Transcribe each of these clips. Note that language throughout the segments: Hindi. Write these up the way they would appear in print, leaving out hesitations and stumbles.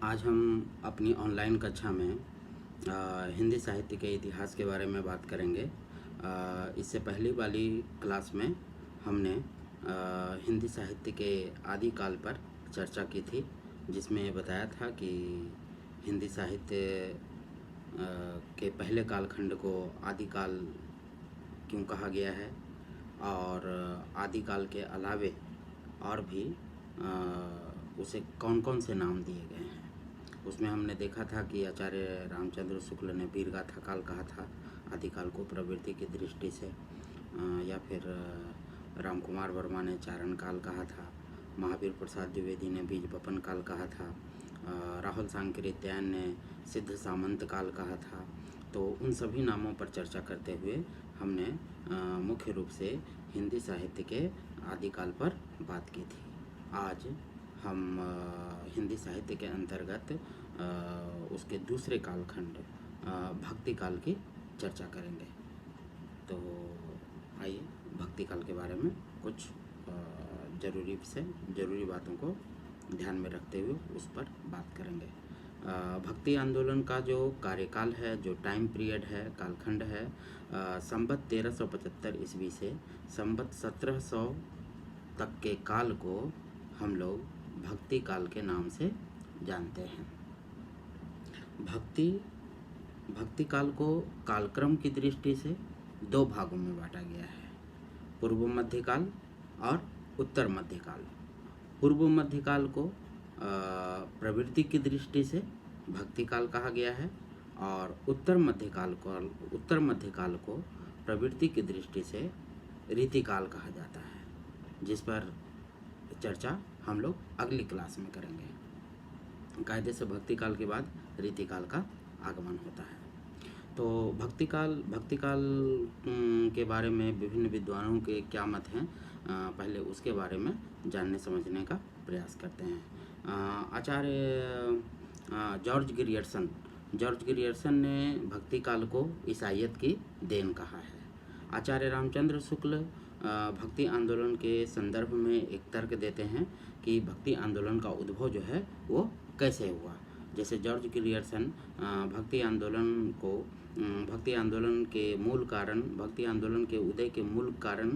आज हम अपनी ऑनलाइन कक्षा में हिंदी साहित्य के इतिहास के बारे में बात करेंगे। इससे पहली वाली क्लास में हमने हिंदी साहित्य के आदिकाल पर चर्चा की थी, जिसमें बताया था कि हिंदी साहित्य के पहले कालखंड को आदिकाल क्यों कहा गया है और आदिकाल के अलावे और भी उसे कौन कौन से नाम दिए गए हैं। उसमें हमने देखा था कि आचार्य रामचंद्र शुक्ल ने वीरगाथा काल कहा था आदिकाल को प्रवृत्ति की दृष्टि से, या फिर रामकुमार वर्मा ने चारण काल कहा था, महावीर प्रसाद द्विवेदी ने बीज बपन काल कहा था, राहुल सांकृत्यायन ने सिद्ध सामंत काल कहा था। तो उन सभी नामों पर चर्चा करते हुए हमने मुख्य रूप से हिंदी साहित्य के आदिकाल पर बात की थी। आज हम हिंदी साहित्य के अंतर्गत उसके दूसरे कालखंड भक्ति काल की चर्चा करेंगे। तो आइए भक्ति काल के बारे में कुछ ज़रूरी बातों को ध्यान में रखते हुए उस पर बात करेंगे। भक्ति आंदोलन का जो कार्यकाल है, जो टाइम पीरियड है, कालखंड है, संवत 1375 ईस्वी से संवत 1700 तक के काल को हम लोग भक्ति काल के नाम से जानते हैं। भक्ति काल को कालक्रम की दृष्टि से दो भागों में बांटा गया है, पूर्व मध्यकाल और उत्तर मध्यकाल। पूर्व मध्यकाल को प्रवृत्ति की दृष्टि से भक्ति काल कहा गया है और उत्तर मध्यकाल को प्रवृत्ति की दृष्टि से रीतिकाल कहा जाता है, जिस पर चर्चा हम लोग अगली क्लास में करेंगे। कायदे से भक्ति काल के बाद रीतिकाल का आगमन होता है। तो भक्ति काल के बारे में विभिन्न विद्वानों के क्या मत हैं, पहले उसके बारे में जानने समझने का प्रयास करते हैं। आचार्य जॉर्ज गिरियर्सन ने भक्ति काल को ईसाइयत की देन कहा है। आचार्य रामचंद्र शुक्ल भक्ति आंदोलन के संदर्भ में एक तर्क देते हैं कि भक्ति आंदोलन का उद्भव जो है वो कैसे हुआ। जैसे जॉर्ज गिरियर्सन भक्ति आंदोलन के उदय के मूल कारण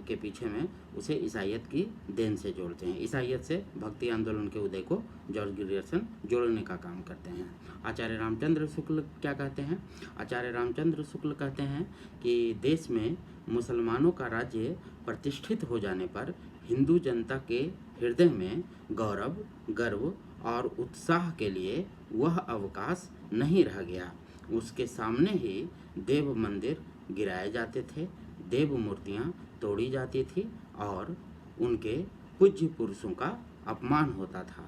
के पीछे में उसे ईसाइयत की देन से जोड़ते हैं। ईसाइयत से भक्ति आंदोलन के उदय को जॉर्ज गिरियर्सन जोड़ने का काम करते हैं। आचार्य रामचंद्र शुक्ल क्या कहते हैं? आचार्य रामचंद्र शुक्ल कहते हैं कि देश में मुसलमानों का राज्य प्रतिष्ठित हो जाने पर हिंदू जनता के हृदय में गौरव, गर्व और उत्साह के लिए वह अवकाश नहीं रह गया। उसके सामने ही देव मंदिर गिराए जाते थे, देव मूर्तियाँ तोड़ी जाती थी और उनके पूज्य पुरुषों का अपमान होता था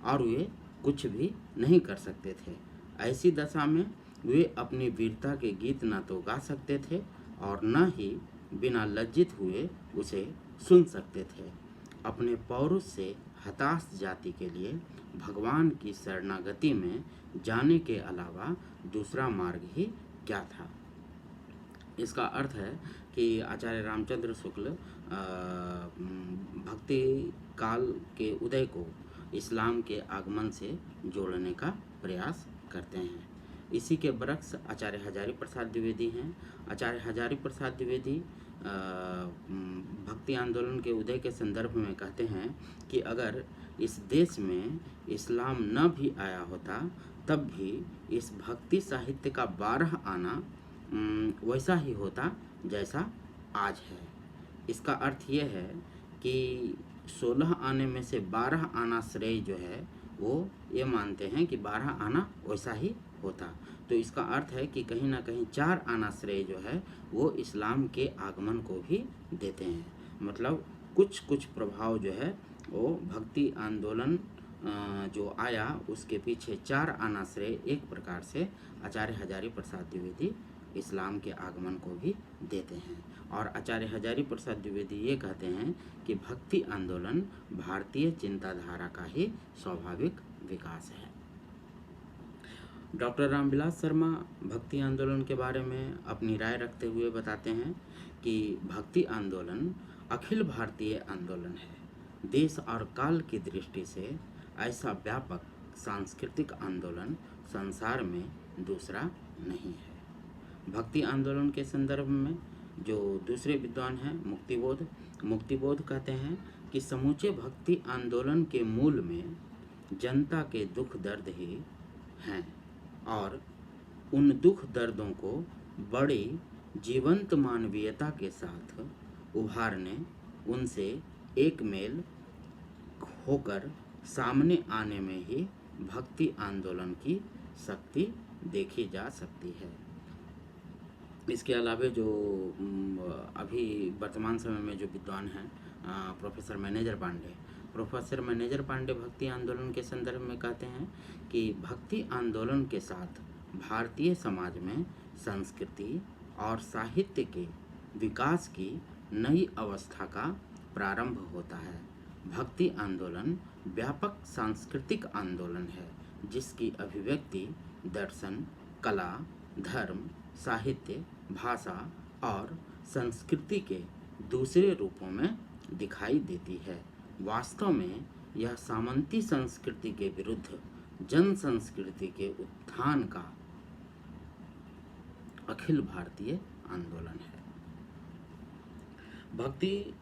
और वे कुछ भी नहीं कर सकते थे। ऐसी दशा में वे अपनी वीरता के गीत न तो गा सकते थे और न ही बिना लज्जित हुए उसे सुन सकते थे। अपने पौरुष से हताश जाति के लिए भगवान की शरणागति में जाने के अलावा दूसरा मार्ग ही क्या था। इसका अर्थ है कि आचार्य रामचंद्र शुक्ल भक्ति काल के उदय को इस्लाम के आगमन से जोड़ने का प्रयास करते हैं। इसी के बरक्स आचार्य हजारी प्रसाद द्विवेदी हैं। आचार्य हजारी प्रसाद द्विवेदी भक्ति आंदोलन के उदय के संदर्भ में कहते हैं कि अगर इस देश में इस्लाम न भी आया होता तब भी इस भक्ति साहित्य का 12 आना वैसा ही होता जैसा आज है। इसका अर्थ ये है कि 16 आने में से 12 आना श्रेय जो है वो ये मानते हैं कि 12 आना वैसा ही होता। तो इसका अर्थ है कि कहीं ना कहीं 4 आना श्रेय जो है वो इस्लाम के आगमन को भी देते हैं। मतलब कुछ प्रभाव जो है वो भक्ति आंदोलन जो आया उसके पीछे 4 आना श्रेय एक प्रकार से आचार्य हजारी प्रसाद द्विवेदी इस्लाम के आगमन को भी देते हैं। और आचार्य हजारी प्रसाद द्विवेदी ये कहते हैं कि भक्ति आंदोलन भारतीय चिंताधारा का ही स्वाभाविक विकास है। डॉक्टर रामविलास शर्मा भक्ति आंदोलन के बारे में अपनी राय रखते हुए बताते हैं कि भक्ति आंदोलन अखिल भारतीय आंदोलन है। देश और काल की दृष्टि से ऐसा व्यापक सांस्कृतिक आंदोलन संसार में दूसरा नहीं है। भक्ति आंदोलन के संदर्भ में जो दूसरे विद्वान हैं मुक्तिबोध कहते हैं कि समूचे भक्ति आंदोलन के मूल में जनता के दुख दर्द ही हैं और उन दुख दर्दों को बड़ी जीवंत मानवीयता के साथ उभारने, उनसे एक मेल होकर सामने आने में ही भक्ति आंदोलन की शक्ति देखी जा सकती है। इसके अलावा जो अभी वर्तमान समय में जो विद्वान हैं प्रोफेसर मैनेजर पांडे भक्ति आंदोलन के संदर्भ में कहते हैं कि भक्ति आंदोलन के साथ भारतीय समाज में संस्कृति और साहित्य के विकास की नई अवस्था का प्रारंभ होता है। भक्ति आंदोलन व्यापक सांस्कृतिक आंदोलन है जिसकी अभिव्यक्ति दर्शन, कला, धर्म, साहित्य, भाषा और संस्कृति के दूसरे रूपों में दिखाई देती है। वास्तव में यह सामंती संस्कृति के विरुद्ध जन संस्कृति के उत्थान का अखिल भारतीय आंदोलन है। भक्ति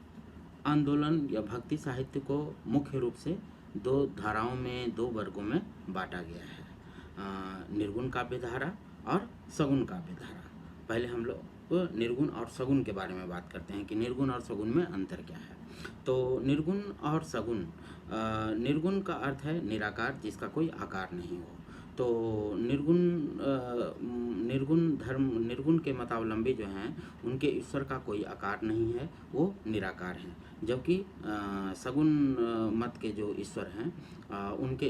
आंदोलन या भक्ति साहित्य को मुख्य रूप से दो धाराओं में, दो वर्गों में बांटा गया है, निर्गुण काव्य धारा और सगुण काव्य धारा। पहले हम लोग निर्गुण और सगुण के बारे में बात करते हैं कि निर्गुण और सगुण में अंतर क्या है। तो निर्गुण और सगुण, निर्गुण का अर्थ है निराकार जिसका कोई आकार नहीं हो। तो निर्गुण के मतावलंबी जो हैं उनके ईश्वर का कोई आकार नहीं है, वो निराकार हैं। जबकि सगुण मत के जो ईश्वर हैं उनके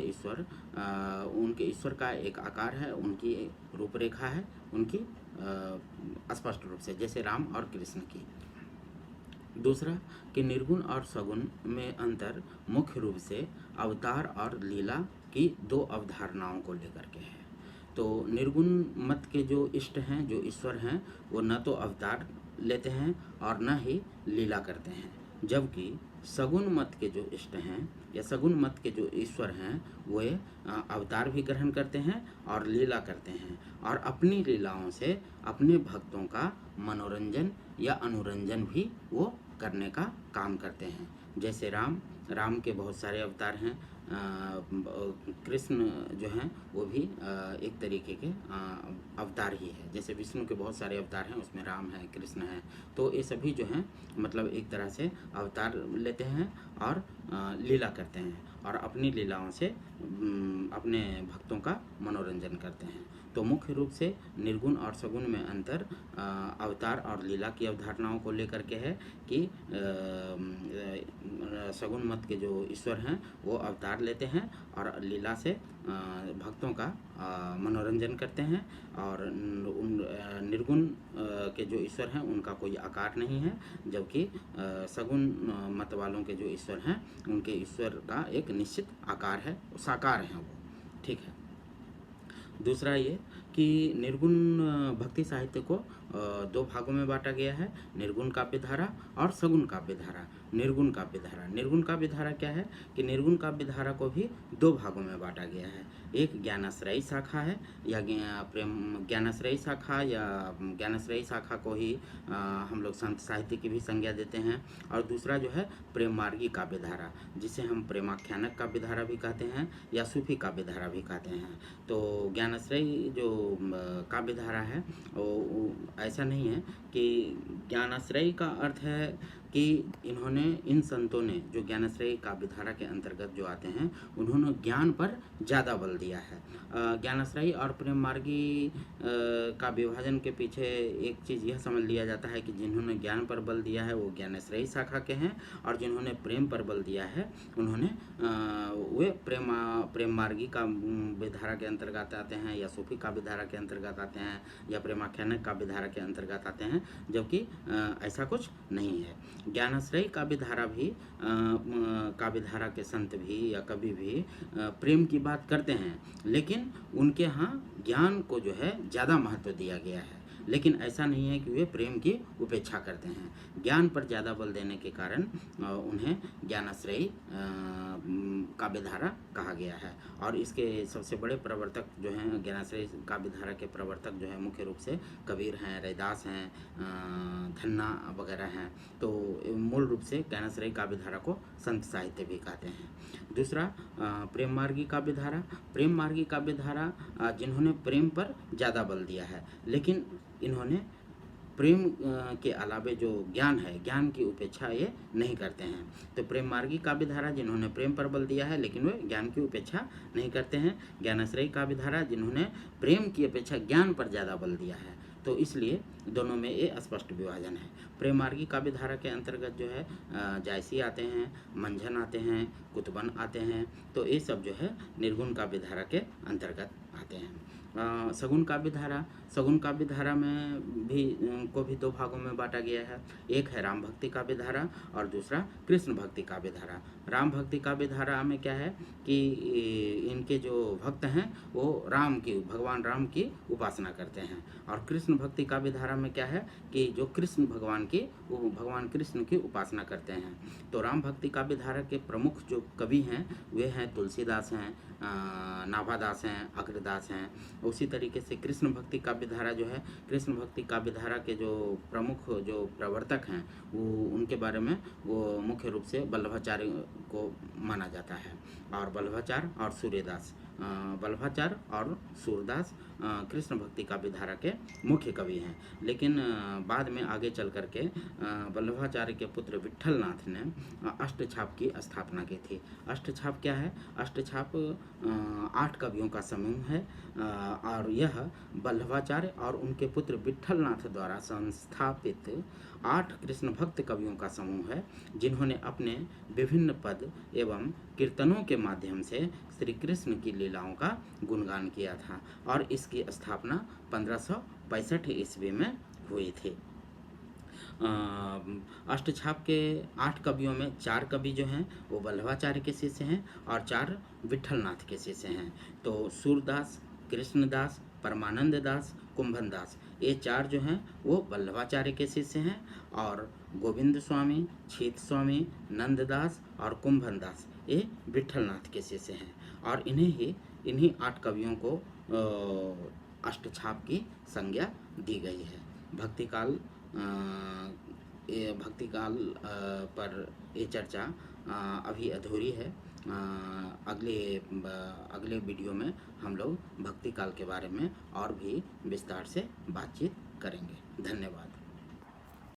ईश्वर का एक आकार है, उनकी रूपरेखा है, उनकी स्पष्ट रूप से, जैसे राम और कृष्ण की। दूसरा कि निर्गुण और सगुण में अंतर मुख्य रूप से अवतार और लीला की दो अवधारणाओं को लेकर के है। तो निर्गुण मत के जो इष्ट हैं, जो ईश्वर हैं, वो न तो अवतार लेते हैं और न ही लीला करते हैं, जबकि सगुण मत के जो इष्ट हैं या सगुण मत के जो ईश्वर हैं वे अवतार भी ग्रहण करते हैं और लीला करते हैं और अपनी लीलाओं से अपने भक्तों का मनोरंजन या अनुरंजन भी वो करने का काम करते हैं। जैसे राम के बहुत सारे अवतार हैं, कृष्ण जो हैं वो भी एक तरीके के अवतार ही है। जैसे विष्णु के बहुत सारे अवतार हैं, उसमें राम है, कृष्ण है। तो ये सभी जो हैं मतलब एक तरह से अवतार लेते हैं और लीला करते हैं और अपनी लीलाओं से अपने भक्तों का मनोरंजन करते हैं। तो मुख्य रूप से निर्गुण और सगुण में अंतर अवतार और लीला की अवधारणाओं को लेकर के है कि सगुण मत के जो ईश्वर हैं वो अवतार लेते हैं और लीला से भक्तों का मनोरंजन करते हैं, और निर्गुण के जो ईश्वर हैं उनका कोई आकार नहीं है, जबकि सगुण मत वालों के जो ईश्वर हैं उनके ईश्वर का एक निश्चित आकार है, साकार हैं वो। ठीक है। दूसरा ये कि निर्गुण भक्ति साहित्य को दो भागों में बांटा गया है, निर्गुण काव्य धारा और सगुण काव्य धारा। निर्गुण काव्य धारा क्या है कि निर्गुण काव्य धारा को भी दो भागों में बांटा गया है। एक ज्ञानाश्रयी शाखा है या ज्ञानाश्रयी शाखा को ही हम लोग संत साहित्य की भी संज्ञा देते हैं, और दूसरा जो है प्रेम मार्गी काव्य धारा, जिसे हम प्रेमाख्यानक काव्य धारा भी कहते हैं या सूफी काव्य धारा भी कहते हैं। तो ज्ञानाश्रयी जो काव्य धारा है वो ऐसा नहीं है कि ज्ञानाश्रयी का अर्थ है कि इन संतों ने जो ज्ञानाश्रयी काव्य धारा के अंतर्गत जो आते हैं उन्होंने ज्ञान पर ज़्यादा बल दिया है। ज्ञानाश्रयी और प्रेम मार्गी का विभाजन के पीछे एक चीज़ यह समझ लिया जाता है कि जिन्होंने ज्ञान पर बल दिया है वो ज्ञानाश्रयी शाखा के हैं, और जिन्होंने प्रेम पर बल दिया है उन्होंने वे प्रेम मार्गी का विधारा के अंतर्गत आते हैं या सूफी काव्य धारा के अंतर्गत आते हैं या प्रेमाख्यानक काव्य धारा के अंतर्गत आते हैं, जबकि ऐसा कुछ नहीं है। ज्ञानाश्रयी काव्य धारा के संत भी या कवि भी प्रेम की बात करते हैं, लेकिन उनके यहाँ ज्ञान को जो है ज़्यादा महत्व दिया गया है। लेकिन ऐसा नहीं है कि वे प्रेम की उपेक्षा करते हैं। ज्ञान पर ज़्यादा बल देने के कारण उन्हें ज्ञानाश्रयी काव्यधारा कहा गया है। और इसके सबसे बड़े प्रवर्तक जो हैं ज्ञानाश्रय काव्यधारा के प्रवर्तक जो हैं मुख्य रूप से कबीर हैं, रैदास हैं, धन्ना वगैरह हैं। तो मूल रूप से ज्ञानाश्रय काव्यधारा को संत साहित्य भी कहते हैं। दूसरा प्रेम मार्गी काव्यधारा। प्रेम मार्गी काव्यधारा जिन्होंने प्रेम पर ज़्यादा बल दिया है, लेकिन इन्होंने प्रेम के अलावे जो ज्ञान है, ज्ञान की उपेक्षा ये नहीं करते हैं। तो प्रेम मार्गी काव्यधारा जिन्होंने प्रेम पर बल दिया है लेकिन वे ज्ञान की उपेक्षा नहीं करते हैं। ज्ञानाश्रयी काव्यधारा जिन्होंने प्रेम की अपेक्षा ज्ञान पर ज़्यादा बल दिया है। तो इसलिए दोनों में ये स्पष्ट विभाजन है। प्रेम मार्गी काव्यधारा के अंतर्गत जो है जायसी आते हैं, मंझन आते हैं, कुतुबन आते हैं। तो ये सब जो है निर्गुण काव्यधारा के अंतर्गत आते हैं। सगुण काव्यधारा। सगुण काव्यधारा में भी को भी दो भागों में बांटा गया है। एक है राम भक्ति काव्यधारा और दूसरा कृष्ण भक्ति काव्यधारा। राम भक्ति काव्यधारा में क्या है कि इनके जो भक्त हैं वो भगवान राम की उपासना करते हैं। और कृष्ण भक्ति काव्यधारा में क्या है कि जो कृष्ण भगवान कृष्ण की उपासना करते हैं। तो राम भक्ति काव्यधारा के प्रमुख जो कवि हैं वे हैं तुलसीदास हैं, नाभादास हैं, अग्रदास हैं। उसी तरीके से कृष्ण भक्ति काव्यधारा जो है, कृष्ण भक्ति काव्यधारा के जो प्रमुख जो प्रवर्तक हैं वो उनके बारे में वो मुख्य रूप से वल्लभाचार्य को माना जाता है। और वल्लभाचार्य और सूर्यदास, वल्लभाचार्य और सूरदास कृष्ण भक्ति काव्यधारा के मुख्य कवि हैं। लेकिन बाद में आगे चल करके वल्लभाचार्य के पुत्र विट्ठलनाथ ने अष्टछाप की स्थापना की थी। अष्टछाप क्या है? अष्टछाप 8 कवियों का समूह है और यह वल्लभाचार्य और उनके पुत्र विट्ठलनाथ द्वारा संस्थापित 8 कृष्ण भक्त कवियों का समूह है, जिन्होंने अपने विभिन्न पद एवं कीर्तनों के माध्यम से श्री कृष्ण की लीलाओं का गुणगान किया था। और इसकी स्थापना 1565 ईस्वी में हुई थी। अष्टछाप के 8 कवियों में 4 कवि जो हैं वो वल्लभाचार्य के शिष्य हैं और 4 विट्ठलनाथ के शिष्य हैं। तो सूरदास, कृष्णदास, परमानंद दास, कुंभन दास, ये 4 जो हैं वो वल्लभाचार्य के शिष्य हैं। और गोविंद स्वामी, छीत स्वामी, नंददास और कुंभन दास ये विट्ठलनाथ के शिष्य हैं। और इन्हीं 8 कवियों को अष्टछाप की संज्ञा दी गई है। भक्तिकाल पर ये चर्चा अभी अधूरी है। अगले वीडियो में हम लोग भक्ति काल के बारे में और भी विस्तार से बातचीत करेंगे। धन्यवाद।